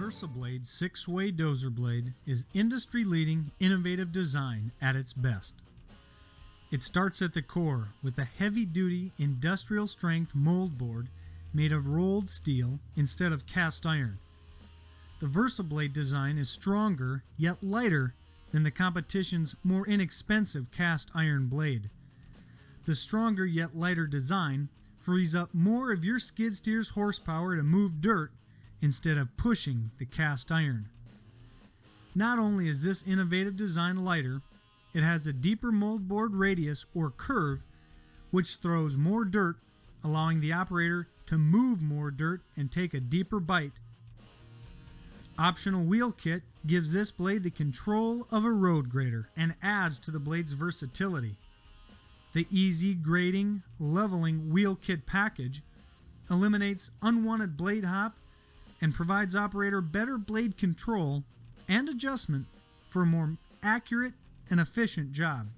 VersaBlade 6-way dozer blade is industry-leading, innovative design at its best. It starts at the core with a heavy-duty, industrial-strength mold board made of rolled steel instead of cast iron. The VersaBlade design is stronger yet lighter than the competition's more inexpensive cast iron blade. The stronger yet lighter design frees up more of your skid steer's horsepower to move dirt instead of pushing the cast iron. Not only is this innovative design lighter, it has a deeper moldboard radius or curve which throws more dirt, allowing the operator to move more dirt and take a deeper bite. Optional wheel kit gives this blade the control of a road grader and adds to the blade's versatility. The easy grading, leveling wheel kit package eliminates unwanted blade hop and provides operator better blade control and adjustment for a more accurate and efficient job.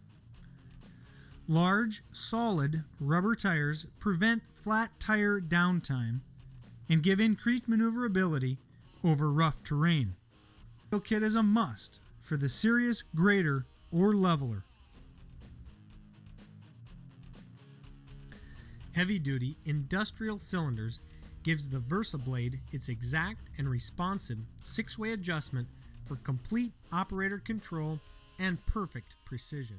Large, solid rubber tires prevent flat tire downtime and give increased maneuverability over rough terrain. The wheel kit is a must for the serious grader or leveler. Heavy-duty industrial cylinders gives the VersaBlade its exact and responsive 6-way adjustment for complete operator control and perfect precision.